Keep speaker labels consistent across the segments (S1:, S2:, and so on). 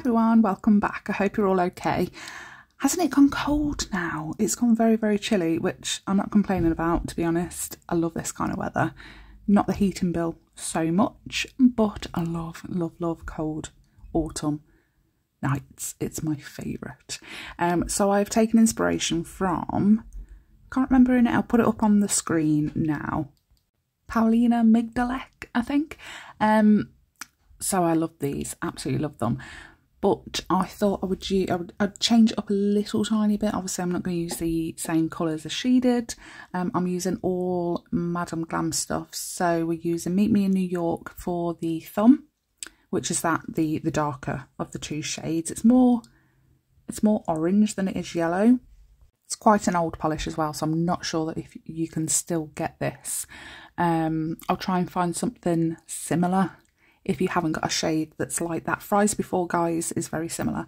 S1: everyone, welcome back. I hope you're all okay. Hasn't it gone cold now? It's gone very, very chilly, which I'm not complaining about, to be honest. I love this kind of weather. Not the heating bill so much, but I love, love, love cold autumn nights. It's my favourite. So I've taken inspiration from, can't remember in it, I'll put it up on the screen now. ℙℝ𝕆𝔻𝕻, I think. So I love these, absolutely love them. But I thought I'd change it up a little tiny bit. Obviously, I'm not going to use the same colours as she did. I'm using all Madame Glam stuff. So we're using Meet Me in New York for the thumb, which is the darker of the two shades. It's more orange than it is yellow. It's quite an old polish as well, so I'm not sure that if you can still get this. I'll try and find something similar if you haven't got a shade that's like that. Fries Before Guys is very similar.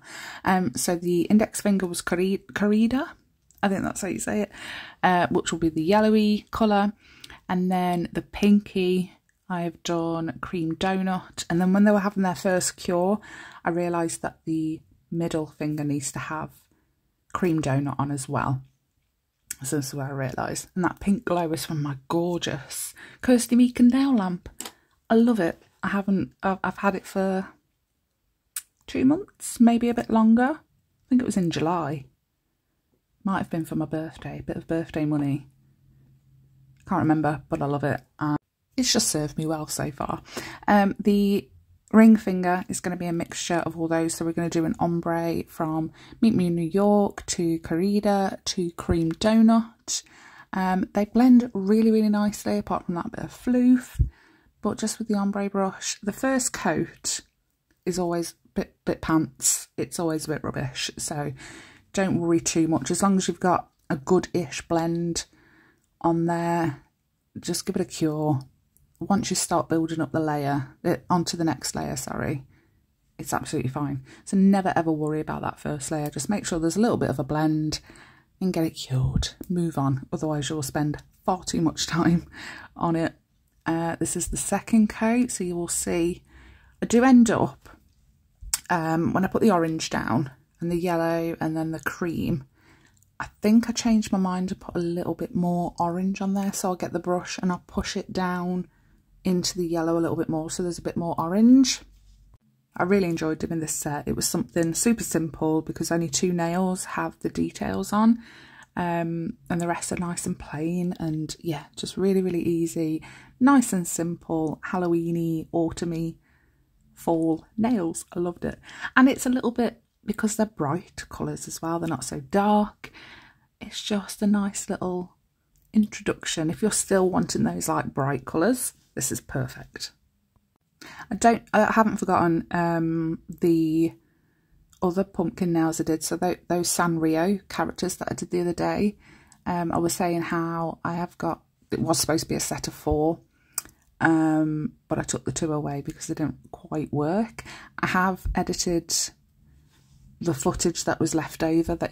S1: So the index finger was Corrida, I think that's how you say it, which will be the yellowy colour. And then the pinky, I've done Cream Donut. And then when they were having their first cure, I realised that the middle finger needs to have Cream Donut on as well. So this is where I realised. And that pink glow is from my gorgeous Kirsty Meakin nail lamp. I love it. I've had it for 2 months, maybe a bit longer. I think it was in July. Might have been for my birthday, bit of birthday money. Can't remember, but I love it. It's just served me well so far. The ring finger is going to be a mixture of all those. So we're going to do an ombre from Meet Me in New York to Corrida to Cream Donut. They blend really, really nicely, apart from that bit of floof. But just with the ombre brush, the first coat is always a bit pants. It's always a bit rubbish. So don't worry too much. As long as you've got a good-ish blend on there, just give it a cure. Once you start building up the layer, onto the next layer, sorry, it's absolutely fine. So never ever worry about that first layer. Just make sure there's a little bit of a blend and get it cured. Move on. Otherwise you'll spend far too much time on it. This is the second coat, so you will see I do end up, when I put the orange down and the yellow and then the cream, I think I changed my mind to put a little bit more orange on there. So I'll get the brush and I'll push it down into the yellow a little bit more, so there's a bit more orange. I really enjoyed doing this set. It was something super simple because only 2 nails have the details on. And the rest are nice and plain, and yeah, just really, really easy, nice and simple, Halloweeny, autumny, fall nails. I loved it. And it's a little bit, because they're bright colours as well, they're not so dark, it's just a nice little introduction. If you're still wanting those like bright colours, this is perfect. I haven't forgotten the other pumpkin nails I did. So those Sanrio characters that I did the other day, I was saying how it was supposed to be a set of 4, but I took the 2 away because they didn't quite work. I have edited the footage that was left over that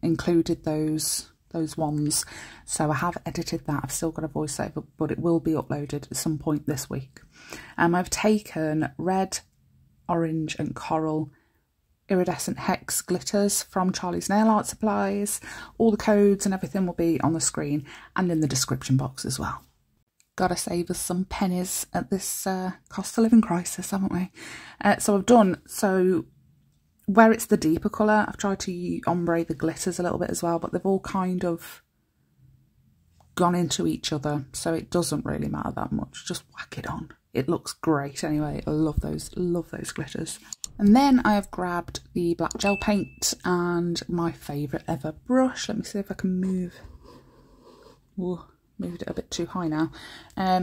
S1: included those ones, so I have edited that. I've still got a voiceover, but it will be uploaded at some point this week. I've taken red, orange and coral iridescent hex glitters from Charlie's Nail Art Supplies. All the codes and everything will be on the screen and in the description box as well. Gotta save us some pennies at this cost of living crisis, haven't we? So where it's the deeper colour, I've tried to ombre the glitters a little bit as well, but they've all kind of gone into each other, so it doesn't really matter that much. Just whack it on. It looks great anyway. I love those glitters. And then I have grabbed the black gel paint and my favourite ever brush. Let me see if I can move. Ooh, moved it a bit too high now. Yeah,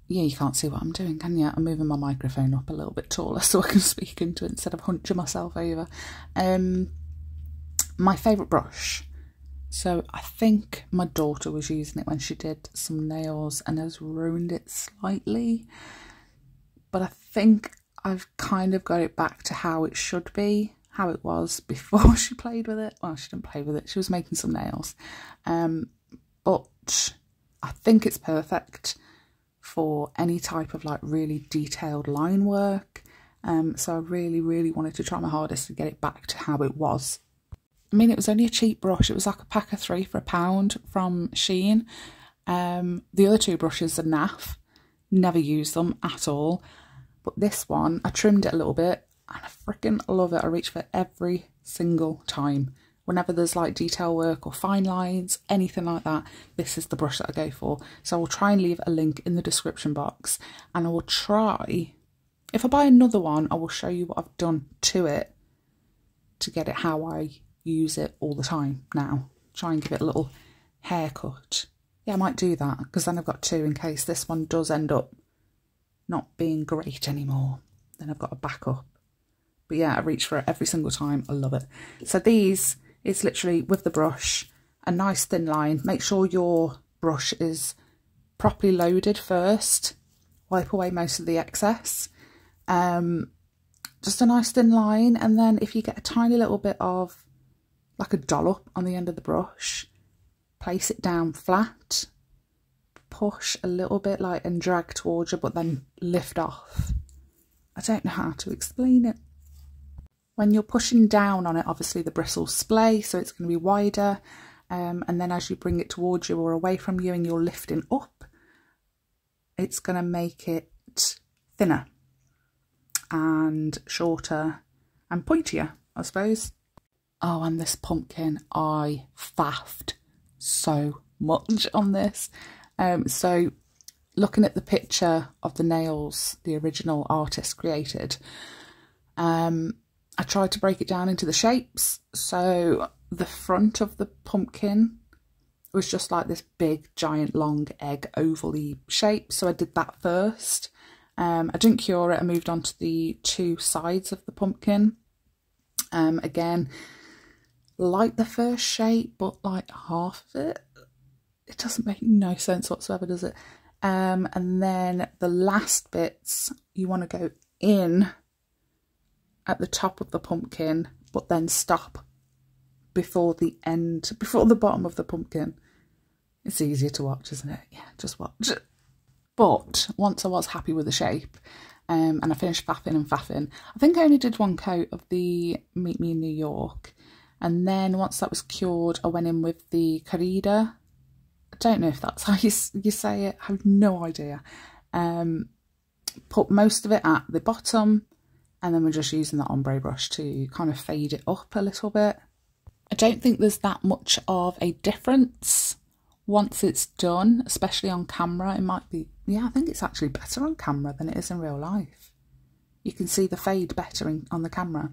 S1: you can't see what I'm doing, can you? I'm moving my microphone up a little bit taller so I can speak into it instead of hunching myself over. My favourite brush. So I think my daughter was using it when she did some nails and has ruined it slightly. But I think I've kind of got it back to how it should be, how it was before she played with it. Well, she didn't play with it. She was making some nails. But I think it's perfect for any type of like really detailed line work. So I really wanted to try my hardest to get it back to how it was. I mean, it was only a cheap brush. It was like a pack of 3 for £1 from Shein. The other 2 brushes are naff. Never use them at all. But this one, I trimmed it a little bit and I freaking love it. I reach for it every single time. Whenever there's like detail work or fine lines, anything like that, this is the brush that I go for. So I will try and leave a link in the description box, and I will try, if I buy another one, I will show you what I've done to it to get it how I use it all the time now. Try and give it a little haircut. Yeah, I might do that, because then I've got 2 in case this one does end up not being great anymore. Then I've got a backup. But yeah, I reach for it every single time. I love it. So these, it's literally with the brush, a nice thin line. Make sure your brush is properly loaded first. Wipe away most of the excess. Just a nice thin line, and then if you get a tiny little bit of like a dollop on the end of the brush, place it down flat, push a little bit like and drag towards you, but then lift off. I don't know how to explain it. When you're pushing down on it, obviously the bristles splay, so it's going to be wider, and then as you bring it towards you or away from you and you're lifting up, it's going to make it thinner and shorter and pointier, I suppose. Oh, and this pumpkin, I faffed so much on this. So looking at the picture of the nails the original artist created, I tried to break it down into the shapes. So the front of the pumpkin was just like this big giant long egg ovally shape, so I did that first. I didn't cure it. I moved on to the 2 sides of the pumpkin. Again, like the first shape, but like half of it. It doesn't make no sense whatsoever, does it? And then the last bits, you want to go in at the top of the pumpkin, but then stop before the end, before the bottom of the pumpkin. It's easier to watch, isn't it? Yeah, just watch. But once I was happy with the shape, and I finished faffing and faffing, I think I only did 1 coat of the Meet Me in New York, and then once that was cured, I went in with the corrida. I don't know if that's how you say it. I have no idea. Put most of it at the bottom, and then we're just using the ombre brush to kind of fade it up a little bit. I don't think there's that much of a difference once it's done, especially on camera. It might be, yeah, I think it's actually better on camera than it is in real life. You can see the fade better on the camera.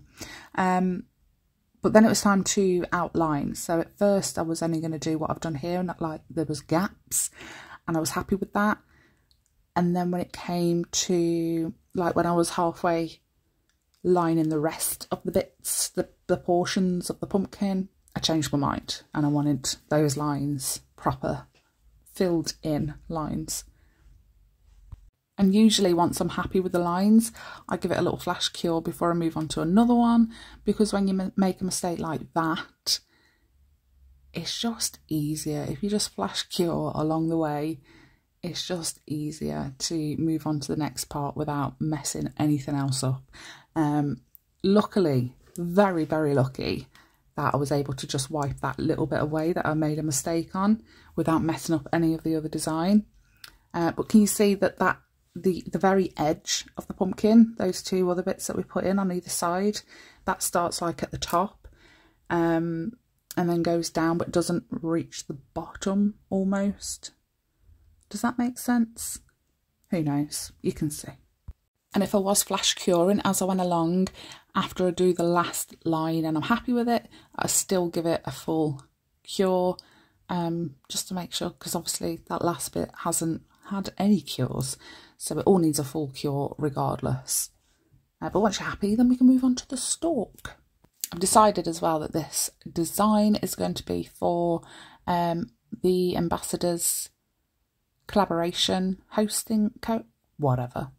S1: But then it was time to outline. So at first I was only going to do what I've done here, and like there was gaps, and I was happy with that. And then when it came to like when I was halfway lining the rest of the bits, the portions of the pumpkin, I changed my mind and I wanted those lines proper filled in lines. And usually once I'm happy with the lines, I give it a little flash cure before I move on to another one, because when you make a mistake like that, it's just easier. If you just flash cure along the way, it's just easier to move on to the next part without messing anything else up. Luckily, very, very lucky that I was able to just wipe that little bit away that I made a mistake on without messing up any of the other design. But can you see that the very edge of the pumpkin, those 2 other bits that we put in on either side, that starts like at the top and then goes down, but doesn't reach the bottom almost. Does that make sense? Who knows? You can see. And if I was flash curing as I went along, after I do the last line and I'm happy with it, I still give it a full cure, just to make sure, because obviously that last bit hasn't had any cures, so it all needs a full cure regardless. But once you're happy, then we can move on to the stalk. I've decided as well that this design is going to be for the ambassadors collaboration hosting whatever.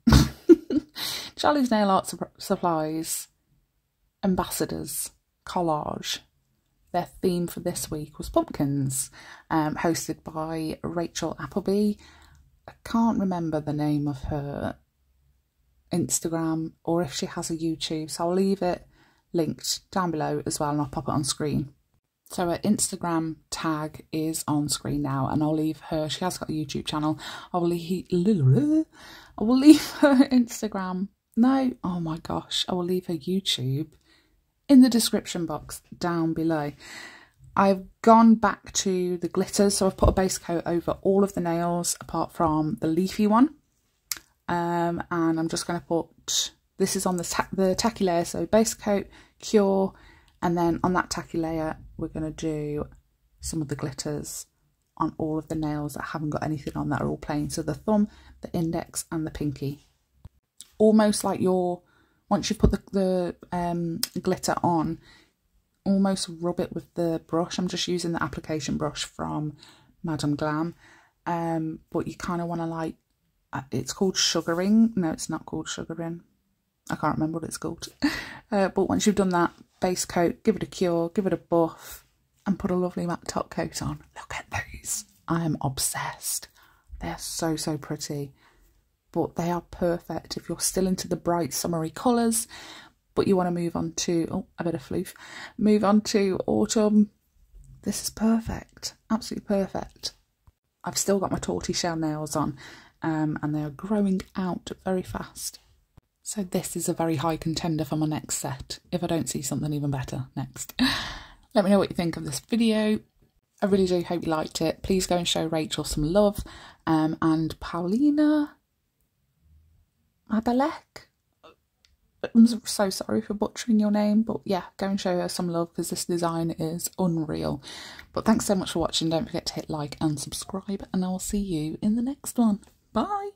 S1: Charlie's Nail Art Supplies Ambassadors Collage. Their theme for this week was pumpkins, hosted by Rachel Appleby. I can't remember the name of her Instagram, or if she has a YouTube. So I'll leave it linked down below as well, and I'll pop it on screen. So her Instagram tag is on screen now, and I'll leave her, she has got a YouTube channel. I will leave her Instagram, no, oh my gosh, I will leave her YouTube in the description box down below. I've gone back to the glitters, so I've put a base coat over all of the nails apart from the leafy one. And I'm just going to put, this is on the tacky layer, so base coat, cure, and then on that tacky layer we're going to do some of the glitters on all of the nails that haven't got anything on, that are all plain. So the thumb, the index and the pinky. Almost like once you've put the glitter on, almost rub it with the brush. I'm just using the application brush from Madame Glam. But you kind of want to like, it's called sugaring. No, it's not called sugaring. I can't remember what it's called. But once you've done that, base coat, give it a cure, give it a buff, and put a lovely matte top coat on. Look at those. I am obsessed. They're so, so pretty. But they are perfect if you're still into the bright summery colours, but you want to move on to, oh, a bit of floof, move on to autumn. This is perfect. Absolutely perfect. I've still got my tortoiseshell nails on, and they are growing out very fast. So this is a very high contender for my next set, if I don't see something even better next. Let me know what you think of this video. I really do hope you liked it. Please go and show Rachel some love. And Paulina ℙ𝕆𝔻𝕻. I'm so sorry for butchering your name, but yeah, go and show her some love because this design is unreal. But thanks so much for watching. Don't forget to hit like and subscribe, and I will see you in the next one. Bye!